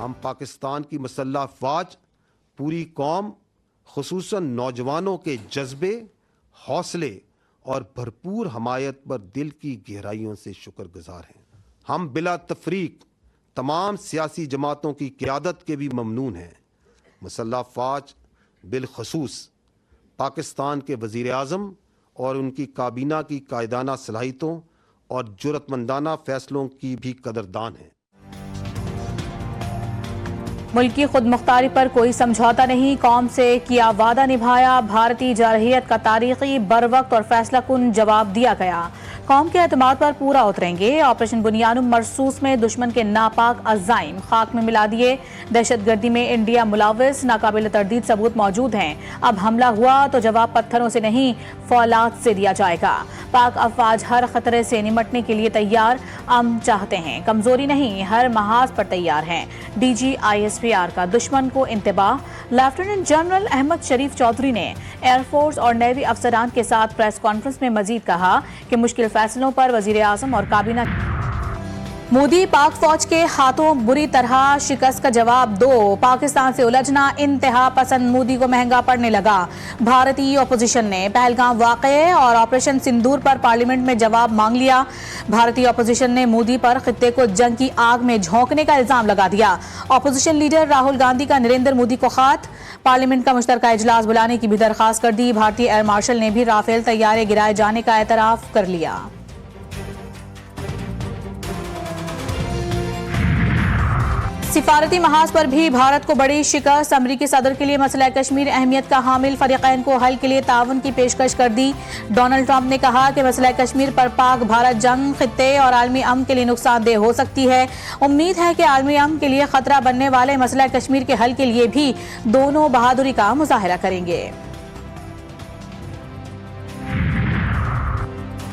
हम पाकिस्तान की मुसल्लह अफवाज पूरी कौम खुसूसन नौजवानों के जज्बे, हौसले और भरपूर हमायत पर दिल की गहराइयों से शुक्रगुजार हैं। हम बिला तफरीक तमाम सियासी जमातों की क़यादत के भी ममनून हैं। मुसल्लह अफवाज बिलखसूस पाकिस्तान के वज़ीर आज़म और उनकी काबीना की कायदाना सलाहियतों और जुर्रतमंदाना फैसलों की भी कदरदान हैं। मुल्क की खुद मुख्तारी पर कोई समझौता नहीं, कौम से किया वादा निभाया, भारतीय जारहियत का तारीखी बरवक्त और फैसला कुन जवाब दिया गया। कौम के एतमाद पर पूरा उतरेंगे। ऑपरेशन बुनियानुम मरसूस में दुश्मन के नापाक अज़ाइम खाक में मिला दिए। दहशतगर्दी में इंडिया मुलाविस, नाकाबिल तरदीद सबूत मौजूद हैं। अब हमला हुआ तो जवाब पत्थरों से नहीं, फौलाद से दिया जाएगा। पाक अफवाज हर खतरे से निमटने के लिए तैयार, हम चाहते हैं, कमजोरी नहीं, हर महाज पर तैयार हैं। DGISPR का दुश्मन को इंतबाह। लेफ्टिनेंट जनरल अहमद शरीफ चौधरी ने एयरफोर्स और नेवी अफसरान के साथ प्रेस कॉन्फ्रेंस में मजीद कहा कि मुश्किल फैसलों पर वजीर आजम और काबीना। मोदी पाक फौज के हाथों बुरी तरह शिकस्त का जवाब दो। पाकिस्तान से उलझना इंतहा पसंद मोदी को महंगा पड़ने लगा। भारतीय अपोजिशन ने पहलगाम वाक़ये और ऑपरेशन सिंदूर पर पार्लियामेंट में जवाब मांग लिया। भारतीय अपोजिशन ने मोदी पर खित्ते को जंग की आग में झोंकने का इल्जाम लगा दिया। अपोजिशन लीडर राहुल गांधी का नरेंद्र मोदी को खत, पार्लियामेंट का मुश्तरका इजलास बुलाने की भी दरखास्त कर दी। भारतीय एयर मार्शल ने भी राफेल तैयारे गिराए जाने का एतराफ कर लिया। सिफारती महाज पर भी भारत को बड़ी शिकस्त। अमरीकी सदर के लिए मसला कश्मीर अहमियत का हामिल, फरीकैन को हल के लिए ताउन की पेशकश कर दी। डोनाल्ड ट्रंप ने कहा कि मसला कश्मीर पर पाक भारत जंग खित्ते और आलमी अमन के लिए नुकसानदेह हो सकती है। उम्मीद है कि आलमी अमन के लिए खतरा बनने वाले मसला कश्मीर के हल के लिए भी दोनों बहादुरी का मुजाहरा करेंगे।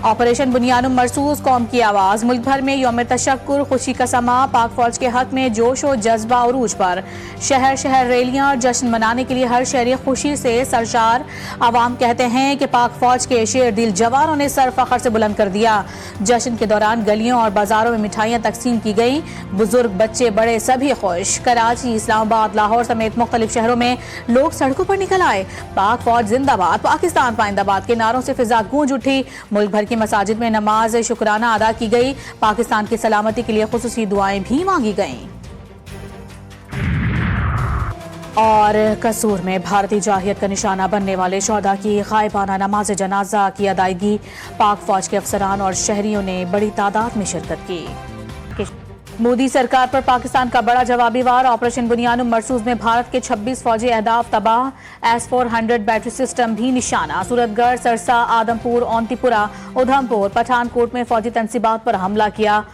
ऑपरेशन बुनियानुम मरसूस, कौम की आवाज। मुल्क भर में यौम तशक्कुर, खुशी का समा। पाक फौज के हक में जोश और जज्बा उरूज पर। शहर शहर रैलियां और जश्न मनाने के लिए हर शहरी खुशी से सरशार। आवाम कहते हैं कि पाक फौज के शेर दिल जवानों ने सर फख्र से बुलंद कर दिया। जश्न के दौरान गलियों और बाजारों में मिठाइयां तकसीम की गई। बुजुर्ग, बच्चे, बड़े सभी खुश। कराची, इस्लामाबाद, लाहौर समेत मुख्तलिफ शहरों में लोग सड़कों पर निकल आए। पाक फौज जिंदाबाद, पाकिस्तान पाइंदाबाद के नारों से फिजा गूंज उठी। मुल्क भर की मसाजिद में नमाज शुक्राना अदा की गई। पाकिस्तान की सलामती के लिए खुसूसी दुआएं भी मांगी गईं। और कसूर में भारतीय जारहियत का निशाना बनने वाले शोहदा की गायबाना नमाज जनाजा की अदायगी। पाक फौज के अफसरान और शहरियों ने बड़ी तादाद में शिरकत की। मोदी सरकार पर पाकिस्तान का बड़ा जवाबी वार। ऑपरेशन बुनियानुम मरसूस में भारत के 26 फौजी अहदाफ तबाह। S-400 बैटरी सिस्टम भी निशाना। सूरतगढ़, सरसा, आदमपुर, औंतीपुरा, उधमपुर, पठानकोट में फौजी तनसीबात पर हमला किया।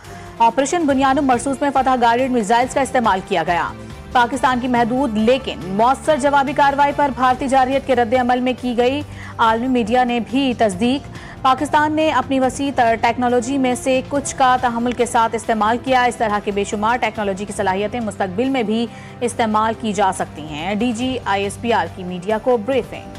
ऑपरेशन बुनियानुम मरसूस में फतह गाइडेड मिसाइल्स का इस्तेमाल किया गया। पाकिस्तान की महदूद लेकिन मौसर जवाबी कार्रवाई पर भारतीय जारहियत के रद्द अमल में की गई। आलमी मीडिया ने भी तस्दीक। पाकिस्तान ने अपनी वसी टेक्नोलॉजी में से कुछ का तहम्मुल के साथ इस्तेमाल किया। इस तरह की बेशुमार टेक्नोलॉजी की सलाहियतें मुस्तकबिल में भी इस्तेमाल की जा सकती हैं। DGISPR की मीडिया को ब्रीफिंग।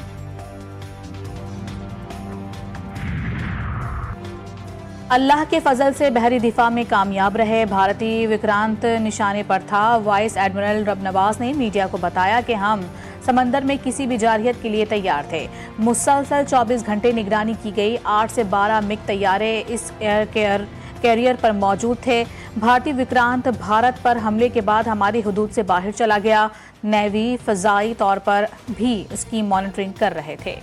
अल्लाह के फजल से बहरी दिफा में कामयाब रहे। भारतीय विक्रांत निशाने पर था। वाइस एडमिरल रबनवाज ने मीडिया को बताया कि हम समंदर में किसी भी जारहियत के लिए तैयार थे। मुसलसल 24 घंटे निगरानी की गई। 8 से 12 मिग तैयारे इस एयर कैरियर पर मौजूद थे। भारतीय विक्रांत भारत पर हमले के बाद हमारी हुदूद से बाहर चला गया। नेवी फजाई तौर पर भी इसकी मॉनिटरिंग कर रहे थे।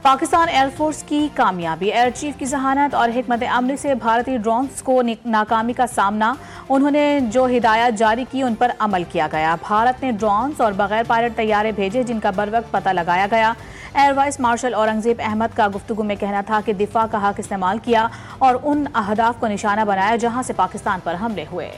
पाकिस्तान एयरफोर्स की कामयाबी। एयर चीफ की जहानत और हिकमत अमली से भारतीय ड्रोन्स को नाकामी का सामना। उन्होंने जो हिदायत जारी की उन पर अमल किया गया। भारत ने ड्रोन्स और बगैर पायलट तैयारे भेजे जिनका बरवक्त पता लगाया गया। Air vice marshal Aurangzeb Ahmed का गुफ्तगू में कहना था कि दिफा का हक इस्तेमाल किया और उन अहदाफ को निशाना बनाया जहां से पाकिस्तान पर हमले हुए।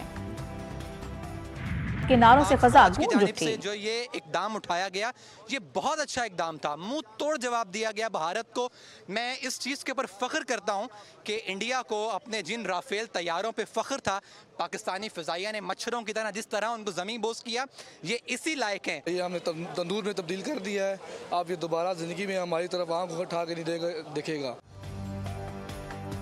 के नारों से फजा गूंज उठी। जो ये इकदाम उठाया गया, ये बहुत अच्छा इकदाम था। मुंह तोड़ जवाब दिया गया भारत को। मैं इस चीज़ के ऊपर फ़ख्र करता हूँ कि इंडिया को अपने जिन राफेल तैयारों पे फ़ख्र था, पाकिस्तानी फ़िज़ाइया ने मच्छरों की तरह जिस तरह उनको ज़मीन बोस किया, ये इसी लायक हैं। ये हमने तंदूर में तब्दील कर दिया है। अब ये दोबारा ज़िंदगी में हमारी तरफ आँख उठा के नहीं देखेगा।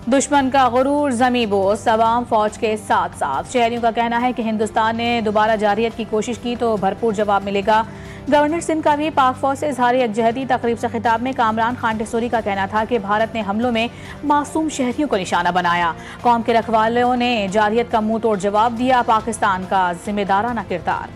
दुश्मन का गुरूर जमी बोस अवाम फौज के साथ साथ। शहरियों का कहना है कि हिंदुस्तान ने दोबारा जारहियत की कोशिश की तो भरपूर जवाब मिलेगा। गवर्नर सिंध का भी पाक फौज से इजहार यकजहती। तकरीब से खिताब में कामरान खान टेसूरी का कहना था कि भारत ने हमलों में मासूम शहरियों को निशाना बनाया। कौम के रखवालों ने जारहियत का मुंह तोड़ जवाब दिया। पाकिस्तान का जिम्मेदाराना किरदार।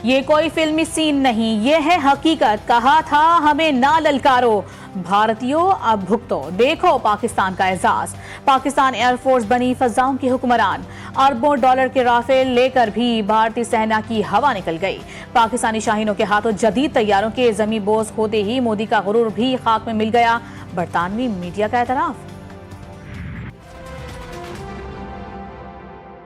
ये कोई फिल्मी सीन नहीं, ये है हकीकत। कहा था हमें ना ललकारो, भारतीयों अब भुगतो, देखो पाकिस्तान का एजाज। पाकिस्तान एयरफोर्स बनी फजाओं की हुक्मरान। अरबों डॉलर के राफेल लेकर भी भारतीय सेना की हवा निकल गई। पाकिस्तानी शाहीनों के हाथों जदीद तैयारों के जमी बोझ होते ही मोदी का गुरूर भी खाक में मिल गया। बरतानवी मीडिया का एतराफ।